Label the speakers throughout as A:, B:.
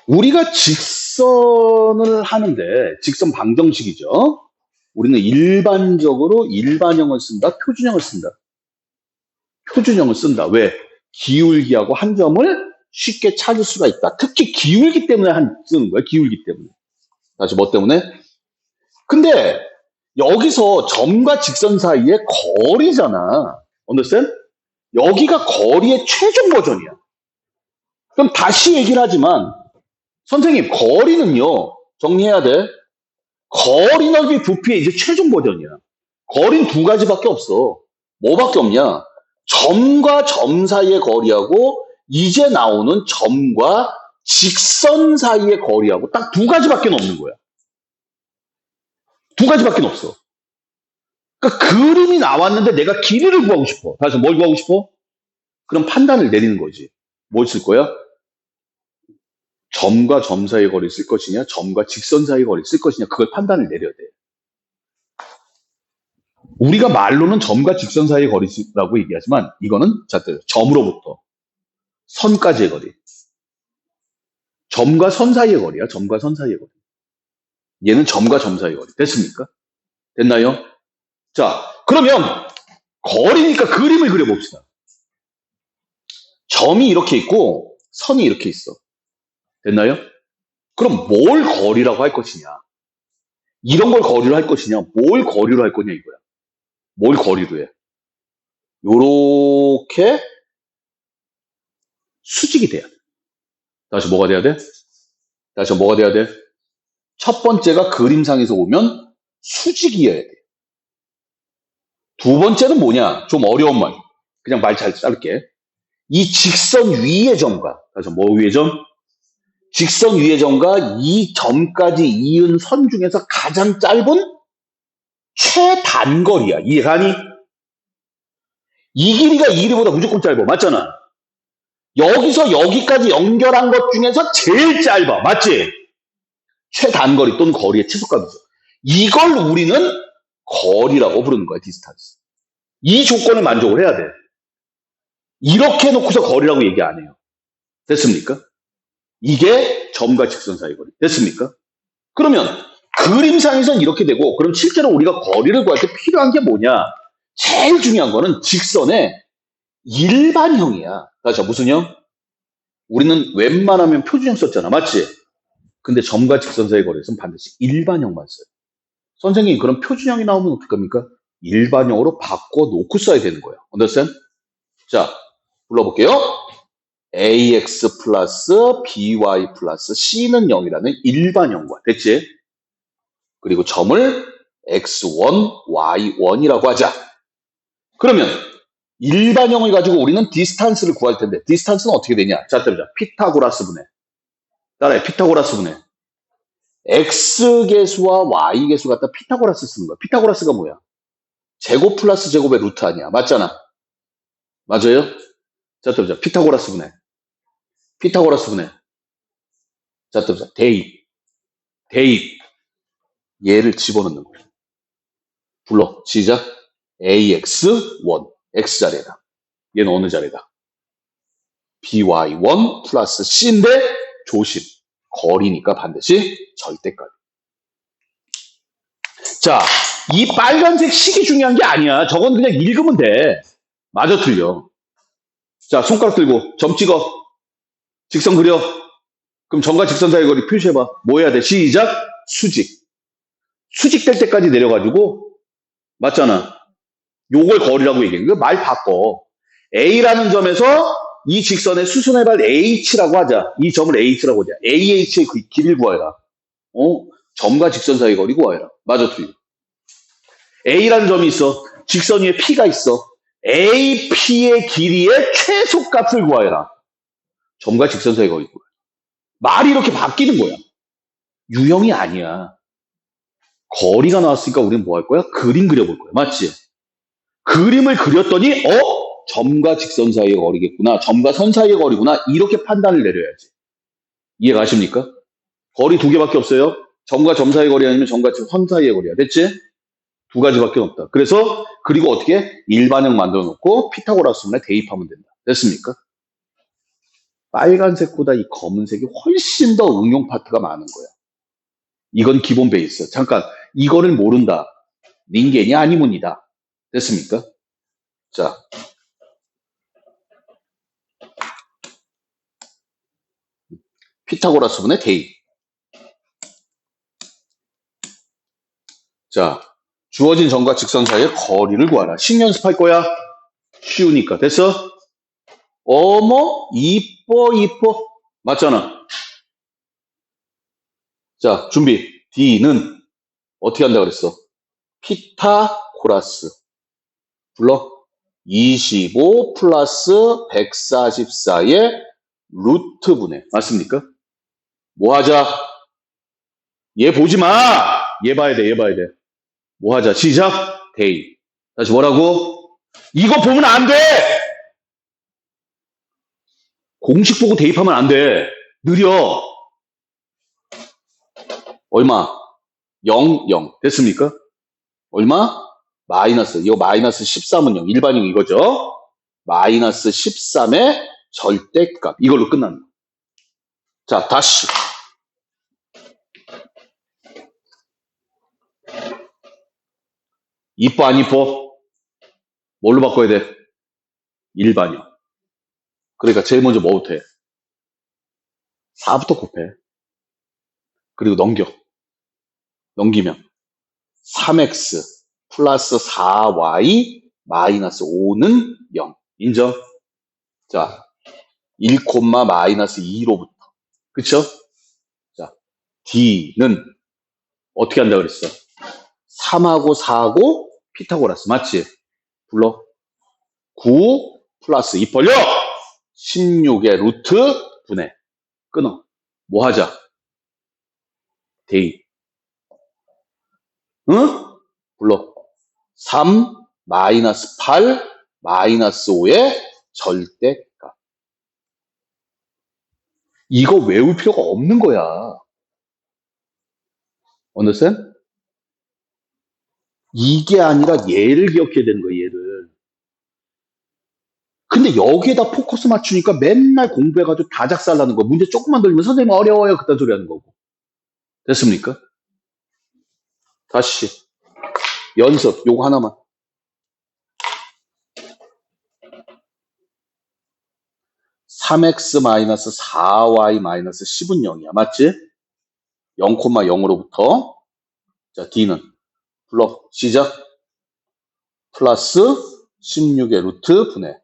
A: 우리가 직선을 하는데, 직선 방정식이죠. 우리는 일반적으로 일반형을 쓴다, 표준형을 쓴다. 표준형을 쓴다. 왜? 기울기하고 한 점을 쉽게 찾을 수가 있다. 특히 기울기 때문에 쓰는 거야. 기울기 때문에. 다시 뭐 때문에? 근데 여기서 점과 직선 사이의 거리잖아. understand? 여기가 거리의 최종 버전이야. 그럼 다시 얘기를 하지만 선생님, 거리는요, 정리해야 돼. 거리 넓이 부피의 이제 최종 버전이야. 거리는 두 가지밖에 없어. 뭐밖에 없냐? 점과 점 사이의 거리하고 이제 나오는 점과 직선 사이의 거리하고 딱 두 가지밖에 없는 거야. 두 가지밖에 없어. 그러니까 그림이 나왔는데 내가 길이를 구하고 싶어. 다시 뭘 구하고 싶어? 그럼 판단을 내리는 거지. 뭘 쓸 거야? 점과 점 사이의 거리를 쓸 것이냐, 점과 직선 사이의 거리를 쓸 것이냐, 그걸 판단을 내려야 돼. 우리가 말로는 점과 직선 사이의 거리라고 얘기하지만 이거는 자, 점으로부터 선까지의 거리. 점과 선 사이의 거리야. 점과 선 사이의 거리. 얘는 점과 점 사이의 거리. 됐습니까? 됐나요? 자, 그러면 거리니까 그림을 그려봅시다. 점이 이렇게 있고 선이 이렇게 있어. 됐나요? 그럼 뭘 거리라고 할 것이냐? 이런 걸 거리로 할 것이냐? 뭘 거리로 할 거냐 이거야. 뭘 거리로 해? 요렇게 수직이 돼야 돼. 다시 뭐가 돼야 돼? 다시 뭐가 돼야 돼? 첫 번째가 그림상에서 보면 수직이어야 돼. 두 번째는 뭐냐? 좀 어려운 말. 그냥 말 잘 자를게. 이 직선 위의 점과, 다시 뭐 위의 점? 직선 위의 점과 이 점까지 이은 선 중에서 가장 짧은 최단거리야. 이해가니? 이 길이가 이 길이보다 무조건 짧아. 맞잖아. 여기서 여기까지 연결한 것 중에서 제일 짧아. 맞지? 최단거리 또는 거리의 최소값이죠. 이걸 우리는 거리라고 부르는 거야. 디스턴스. 이 조건을 만족을 해야 돼. 이렇게 놓고서 거리라고 얘기 안 해요. 됐습니까? 이게 점과 직선 사이 거리. 됐습니까? 그러면 그림상에서는 이렇게 되고, 그럼 실제로 우리가 거리를 구할 때 필요한 게 뭐냐? 제일 중요한 거는 직선의 일반형이야. 다시 무슨 형? 우리는 웬만하면 표준형 썼잖아. 맞지? 근데 점과 직선 사이 거리에서는 반드시 일반형만 써요. 선생님, 그럼 표준형이 나오면 어떡합니까? 일반형으로 바꿔놓고 써야 되는 거예요. understand? 자, 불러볼게요. ax 플러스 by 플러스 c는 0이라는 일반형과 됐지? 그리고 점을 x1, y1이라고 하자. 그러면 일반형을 가지고 우리는 디스탄스를 구할 텐데 디스탄스는 어떻게 되냐? 자, 보자. 피타고라스 분해. 따라해. 피타고라스 분해. x계수와 y계수 갖다 피타고라스 쓰는 거야. 피타고라스가 뭐야? 제곱 플러스 제곱의 루트 아니야. 맞잖아. 맞아요? 자, 보자. 피타고라스 분해. 피타고라스 분해. 자, 보자. 대입. 얘를 집어넣는 거야. 불러. 시작. ax1. x자리에다. 얘는 어느 자리다? by1 플러스 c인데 조심. 거리니까 반드시 절대값. 자, 이 빨간색 식이 중요한 게 아니야. 저건 그냥 읽으면 돼. 맞아, 틀려. 자, 손가락 들고 점 찍어. 직선 그려. 그럼 점과 직선 사이 거리 표시해봐. 뭐 해야 돼? 시작. 수직. 수직될 때까지 내려가지고 맞잖아. 요걸 거리라고 얘기해. 말 바꿔. A라는 점에서 이 직선의 수순해발 H라고 하자. 이 점을 H라고 하자. AH의 그 길이를 구하여라. 점과 직선 사이 거리 구하여라. 맞아, 틀려. A라는 점이 있어. 직선 위에 P가 있어. AP의 길이의 최소값을 구하여라. 점과 직선 사이 거리 구하여라. 말이 이렇게 바뀌는 거야. 유형이 아니야. 거리가 나왔으니까 우리는 뭐 할 거야? 그림 그려볼 거야. 맞지? 그림을 그렸더니 점과 직선 사이의 거리겠구나. 점과 선 사이의 거리구나. 이렇게 판단을 내려야지. 이해가십니까? 거리 두 개밖에 없어요. 점과 점 사이의 거리 아니면 점과 선 사이의 거리야. 됐지? 두 가지밖에 없다. 그래서 그리고 어떻게 일반형 만들어 놓고 피타고라스 분해 대입하면 된다. 됐습니까? 빨간색보다 이 검은색이 훨씬 더 응용 파트가 많은 거야. 이건 기본 베이스. 잠깐, 이거를 모른다. 닌겐이 아니문이다. 됐습니까? 자, 피타고라스 분의 데이. 자, 주어진 점과 직선 사이의 거리를 구하라. 식연습할 거야. 쉬우니까. 됐어? 어머, 이뻐, 이뻐. 맞잖아. 자, 준비. D는 어떻게 한다 그랬어? 피타고라스. 불러. 25 플러스 144의 루트분의. 맞습니까? 뭐 하자? 얘 보지 마! 얘 봐야 돼, 얘 봐야 돼. 뭐 하자? 시작! 데이. 다시 뭐라고? 이거 보면 안 돼! 공식 보고 대입하면 안 돼. 느려. 얼마? 0, 0. 됐습니까? 얼마? 마이너스. 이거 마이너스 13은 0. 일반형 이거죠? 마이너스 13의 절대값. 이걸로 끝납니다. 자, 다시. 이뻐, 안 이뻐? 뭘로 바꿔야 돼? 일반형. 그러니까 제일 먼저 뭐부터 해? 4부터 곱해. 그리고 넘겨. 넘기면 3x 플러스 4y 마이너스 5는 0. 인정? 자, 1, 마이너스 2로부터. 그쵸? 자, D는 어떻게 한다 그랬어? 3하고 4하고 피타고라스. 맞지? 불러. 9 플러스 2 벌려! 16의 루트 분의. 끊어. 뭐 하자? 데이. 응? 불러. 3 마이너스 8 마이너스 5의 절대값. 이거 외울 필요가 없는 거야. understand? 이게 아니라 얘를 기억해야 되는 거야, 얘를. 근데 여기에다 포커스 맞추니까 맨날 공부해가지고 다 작살나는 거야. 문제 조금만 돌리면 선생님 어려워요. 그딴 소리 하는 거고. 됐습니까? 다시. 연습, 요거 하나만. 3x 마이너스 4y 마이너스 10은 0이야. 맞지? 0,0으로부터. 자, D는. 불러. 시작. 플러스 16의 루트 분의.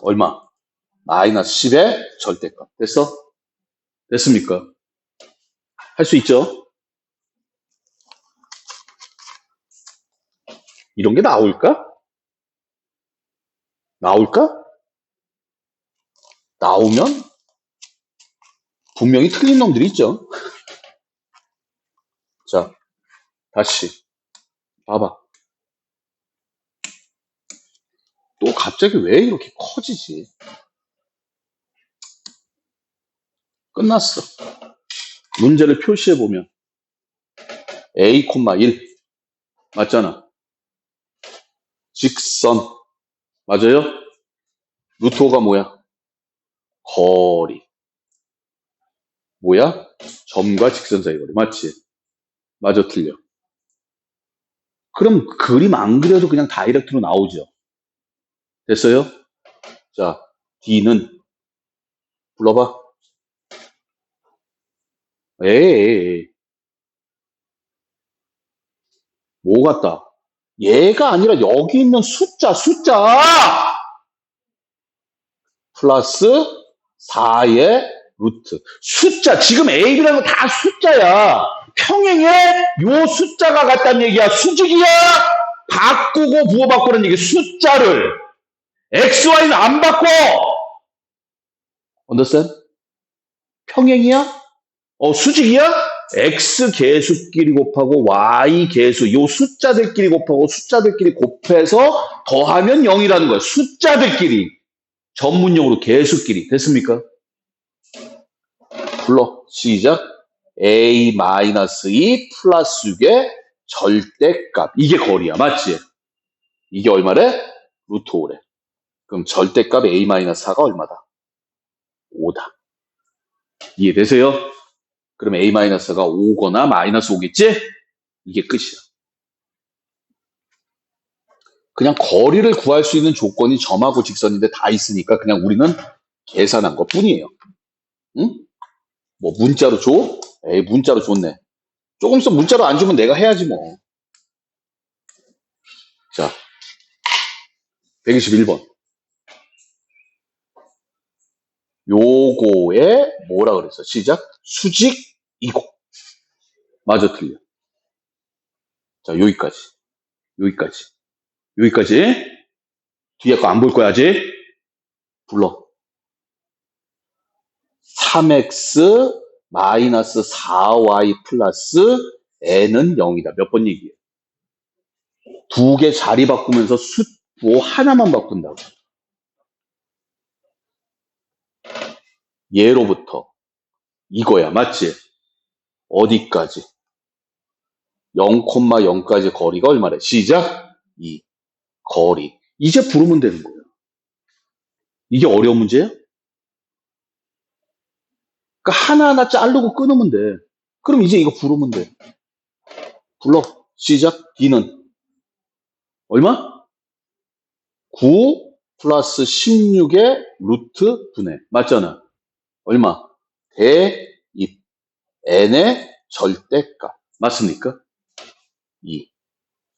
A: 얼마? 마이너스 10의 절대값. 됐어? 됐습니까? 할 수 있죠? 이런 게 나올까? 나올까? 나오면 분명히 틀린 놈들이 있죠. 자, 다시 봐봐. 또 갑자기 왜 이렇게 커지지? 끝났어. 문제를 표시해보면 a, 1 맞잖아. 직선 맞아요? 루트 5가 뭐야? 거리. 뭐야? 점과 직선 사이 거리. 맞지? 맞아, 틀려. 그럼 그림 안 그려도 그냥 다이렉트로 나오죠. 됐어요? 자, D는 불러봐. 에이, 뭐 같다? 얘가 아니라 여기 있는 숫자 플러스 4의 루트. 숫자, 지금 A라는 거 다 숫자야. 평행에 요 숫자가 같다는 얘기야. 수직이야? 바꾸고 부호바꾸는 얘기. 숫자를. X, Y는 안 바꿔. understand? 평행이야? 수직이야? X 개수끼리 곱하고 Y 개수, 요 숫자들끼리 곱하고 숫자들끼리 곱해서 더하면 0이라는 거야. 숫자들끼리. 전문용어로 개수끼리. 됐습니까? 불러. 시작. A-2 플러스 6의 절대값. 이게 거리야. 맞지? 이게 얼마래? 루트 5래. 그럼 절대값 A-4가 얼마다? 5다. 이해되세요? 그럼 A-가 5거나 마이너스 5겠지? 이게 끝이야. 그냥 거리를 구할 수 있는 조건이 점하고 직선인데 다 있으니까 그냥 우리는 계산한 것 뿐이에요. 응? 뭐 문자로 줘? 에이, 문자로 줬네. 조금 있어 문자로 안 주면 내가 해야지 뭐. 자, 121번. 요거에 뭐라 그랬어? 시작. 수직 이고. 맞아, 틀려. 자, 여기까지. 여기까지. 여기까지. 뒤에 거 안 볼 거야, 아직? 불러. 3x 마이너스 4y 플러스 n은 0이다. 몇 번 얘기해? 두 개 자리 바꾸면서 숫뭐 하나만 바꾼다고. 예로부터 이거야. 맞지? 어디까지? 0,0까지 거리가 얼마래? 시작. 2. 거리. 이제 부르면 되는 거야. 이게 어려운 문제야? 그러니까 하나하나 자르고 끊으면 돼. 그럼 이제 이거 부르면 돼. 불러. 시작. D는 얼마? 9 플러스 16의 루트 분의. 맞잖아. 얼마? 대입. n의 절대값. 맞습니까? 2.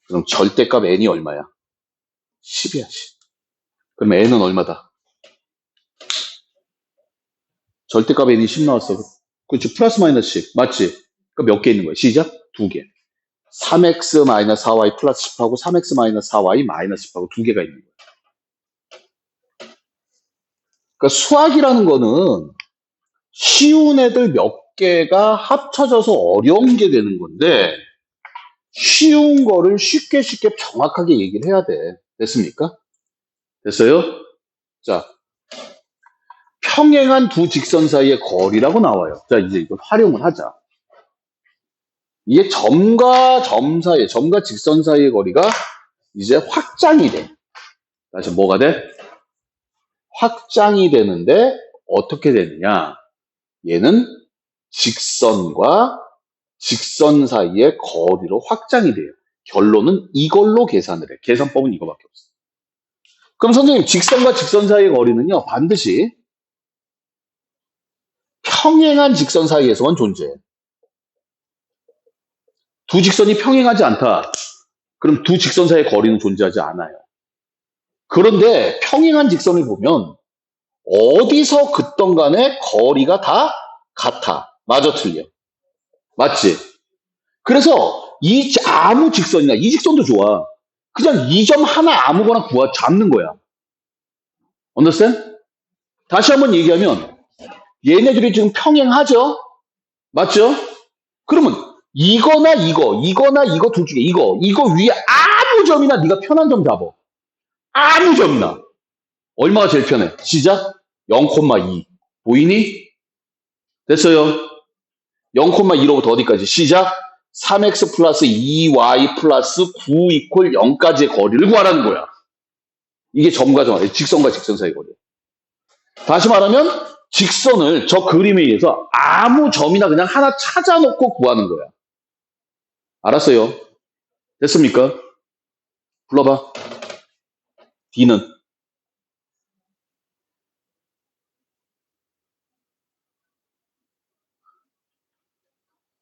A: 그럼 절대값 n이 얼마야? 10이야, 10. 그럼 n은 얼마다? 절대값 n이 10 나왔어. 그렇지. 플러스 마이너스 10. 맞지? 그럼 몇 개 있는 거야? 시작. 2개. 3x 마이너스 4y 플러스 10하고 3x 마이너스 4y 마이너스 10하고 두 개가 있는 거야. 그러니까 수학이라는 거는 쉬운 애들 몇 개가 합쳐져서 어려운 게 되는 건데 쉬운 거를 쉽게 정확하게 얘기를 해야 돼. 됐습니까? 됐어요? 자, 평행한 두 직선 사이의 거리라고 나와요. 자, 이제 이걸 활용을 하자. 이게 점과 점 사이, 점과 직선 사이의 거리가 이제 확장이 돼. 다시 뭐가 돼? 확장이 되는데 어떻게 되느냐? 얘는 직선과 직선 사이의 거리로 확장이 돼요. 결론은 이걸로 계산을 해. 계산법은 이거밖에 없어. 그럼 선생님, 직선과 직선 사이의 거리는요, 반드시 평행한 직선 사이에서만 존재해. 두 직선이 평행하지 않다. 그럼 두 직선 사이의 거리는 존재하지 않아요. 그런데 평행한 직선을 보면 어디서 긋던 간에 거리가 다 같아. 맞아, 틀려. 맞지? 그래서 아무 직선이나 이 직선도 좋아. 그냥 이 점 하나 아무거나 잡는 거야. understand? 다시 한번 얘기하면 얘네들이 지금 평행하죠? 맞죠? 그러면 이거나 이거 둘 중에 이거 위에 아무 점이나 네가 편한 점 잡아. 아무 점이나. 얼마가 제일 편해? 시작. 0,2. 보이니? 됐어요. 0,2로부터 어디까지? 시작. 3x 플러스 2y 플러스 9 이퀄 0까지의 거리를 구하라는 거야. 이게 점과 점, 직선과 직선 사이 거리. 다시 말하면 직선을 저 그림에 의해서 아무 점이나 그냥 하나 찾아놓고 구하는 거야. 알았어요? 됐습니까? 불러봐. D는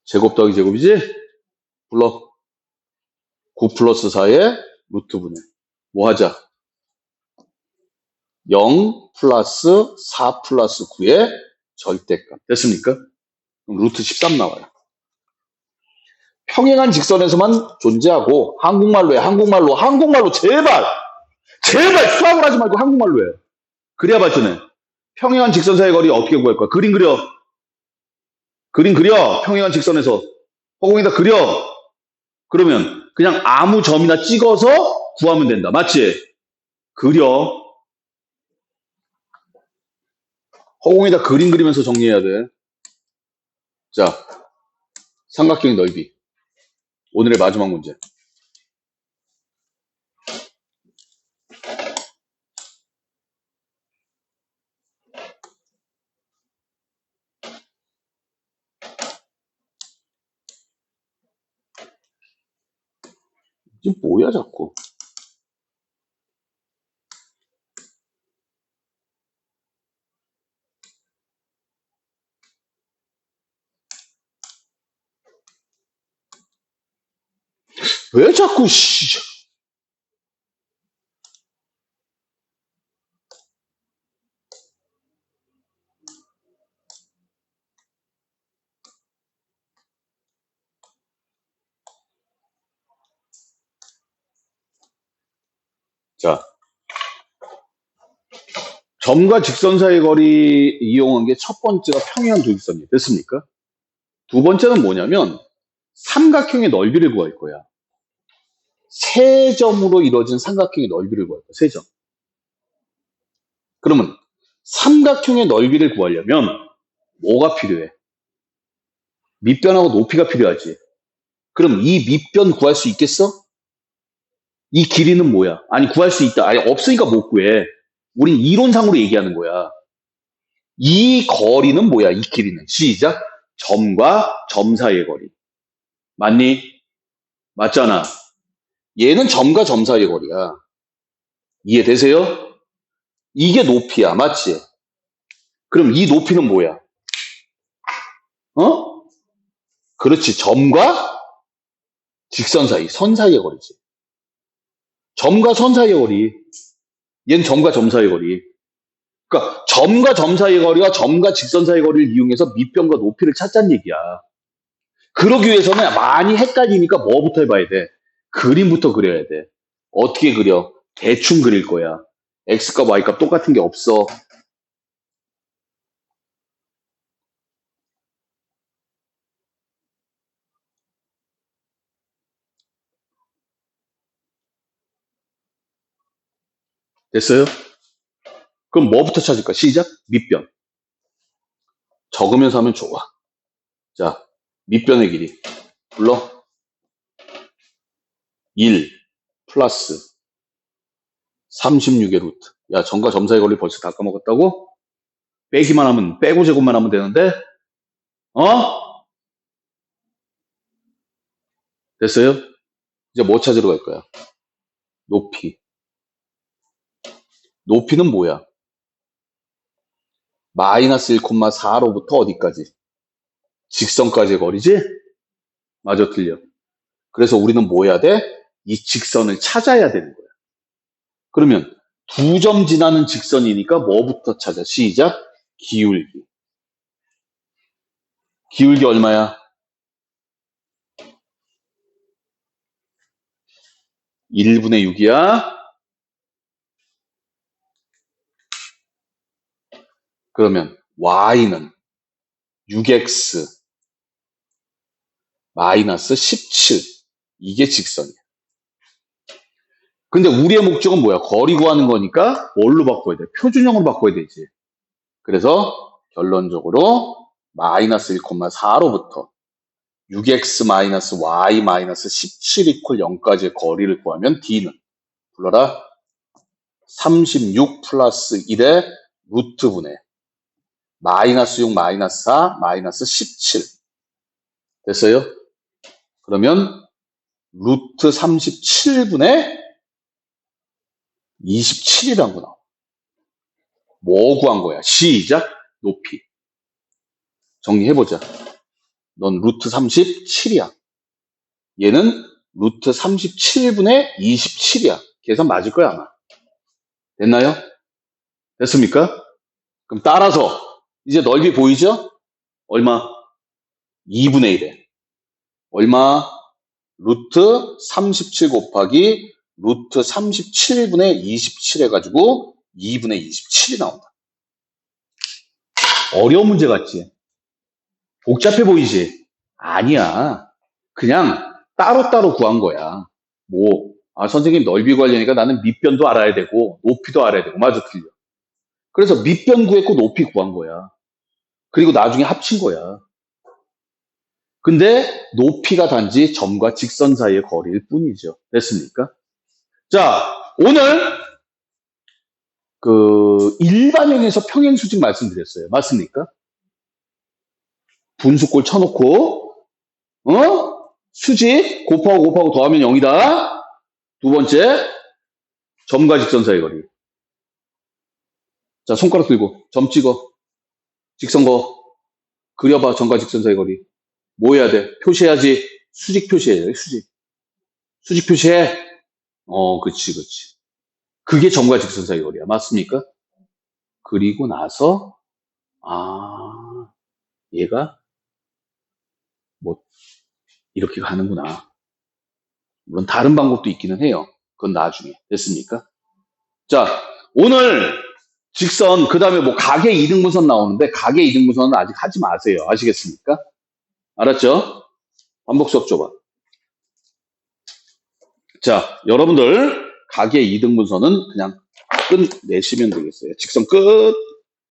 A: 제곱 더하기 제곱이지? 불러. 9 플러스 4의 루트 분의. 뭐 하자? 0 플러스 4 플러스 9의 절대값. 됐습니까? 그럼 루트 13 나와요. 평행한 직선에서만 존재하고 한국말로 해. 한국말로 제발 수학을 하지 말고 한국말로 해. 그래야 발전해. 평행한 직선 사이의 거리 어떻게 구할 거야? 그림 그려. 평행한 직선에서 허공에다 그려. 그러면 그냥 아무 점이나 찍어서 구하면 된다. 맞지? 그려. 허공에다 그림 그리면서 정리해야 돼. 자, 삼각형의 넓이. 오늘의 마지막 문제. 지금 뭐야, 자꾸. 왜 자꾸, 씨. 자, 점과 직선 사이의 거리 이용한 게 첫 번째가 평행한 두 직선이에요. 됐습니까? 두 번째는 뭐냐면, 삼각형의 넓이를 구할 거야. 세 점으로 이루어진 삼각형의 넓이를 구할 거야. 세 점. 그러면 삼각형의 넓이를 구하려면 뭐가 필요해? 밑변하고 높이가 필요하지. 그럼 이 밑변 구할 수 있겠어? 이 길이는 뭐야? 아니, 구할 수 있다. 아니, 없으니까 못 구해. 우린 이론상으로 얘기하는 거야. 이 거리는 뭐야? 이 길이는. 시작. 점과 점 사이의 거리. 맞니? 맞잖아. 얘는 점과 점 사이의 거리야. 이해되세요? 이게 높이야. 맞지? 그럼 이 높이는 뭐야? 어? 그렇지. 점과 직선 사이, 선 사이의 거리지. 점과 선 사이의 거리. 얘는 점과 점 사이의 거리. 그러니까 점과 점 사이의 거리와 점과 직선 사이의 거리를 이용해서 밑변과 높이를 찾자는 얘기야. 그러기 위해서는 많이 헷갈리니까 뭐부터 해봐야 돼? 그림부터 그려야 돼. 어떻게 그려? 대충 그릴 거야. X값, Y값 똑같은 게 없어. 됐어요? 그럼 뭐부터 찾을까? 시작. 밑변. 적으면서 하면 좋아. 자, 밑변의 길이. 불러. 1 플러스 36의 루트. 야, 점과 점 사이 거리 벌써 다 까먹었다고? 빼기만 하면, 빼고 제곱만 하면 되는데? 어? 됐어요? 이제 뭐 찾으러 갈 거야? 높이. 높이는 뭐야? 마이너스 1,4로부터 어디까지? 직선까지의 거리지? 맞아, 틀려. 그래서 우리는 뭐 해야 돼? 이 직선을 찾아야 되는 거야. 그러면 두 점 지나는 직선이니까 뭐부터 찾아? 시작. 기울기. 기울기 얼마야? 1분의 6이야. 그러면 y는 6x 마이너스 17. 이게 직선이야. 근데 우리의 목적은 뭐야? 거리 구하는 거니까 뭘로 바꿔야 돼? 표준형으로 바꿔야 되지. 그래서 결론적으로 마이너스 1,4로부터 6x 마이너스 y 마이너스 17 이퀄 0까지의 거리를 구하면 d는 불러라 36 플러스 1의 루트분의 마이너스 6 마이너스 4 마이너스 17 됐어요? 그러면 루트 37분의 27이란 거 나와. 뭐 구한 거야? 시작. 높이. 정리해보자. 넌 루트 37이야. 얘는 루트 37분의 27이야. 계산 맞을 거야, 아마. 됐나요? 됐습니까? 그럼 따라서 이제 넓이 보이죠? 얼마? 2분의 1에. 얼마? 루트 37 곱하기 루트 37분의 27 해가지고 2분의 27이 나온다. 어려운 문제 같지? 복잡해 보이지? 아니야. 그냥 따로따로 구한 거야. 뭐, 선생님 넓이 구하려니까 나는 밑변도 알아야 되고 높이도 알아야 되고 맞아, 틀려. 그래서 밑변 구했고 높이 구한 거야. 그리고 나중에 합친 거야. 근데 높이가 단지 점과 직선 사이의 거리일 뿐이죠. 됐습니까? 자, 오늘 일반형에서 평행수직 말씀드렸어요. 맞습니까? 분수꼴 쳐놓고 수직 곱하고 더하면 0이다. 두 번째, 점과 직선 사이 거리. 자, 손가락 들고 점 찍어. 직선 거. 그려봐. 점과 직선 사이 거리. 뭐 해야 돼? 표시해야지. 수직 표시해야 돼. 수직. 수직 표시해. 그치, 그치. 그게 점과 직선 사이 거리야. 맞습니까? 그리고 나서, 얘가 뭐, 이렇게 가는구나. 물론 다른 방법도 있기는 해요. 그건 나중에. 됐습니까? 자, 오늘 직선, 그 다음에 뭐 각의 이등분선 나오는데, 각의 이등분선은 아직 하지 마세요. 아시겠습니까? 알았죠? 반복 수업 줘봐. 자, 여러분들, 각의 이등분선은 그냥 끝내시면 되겠어요. 직선 끝.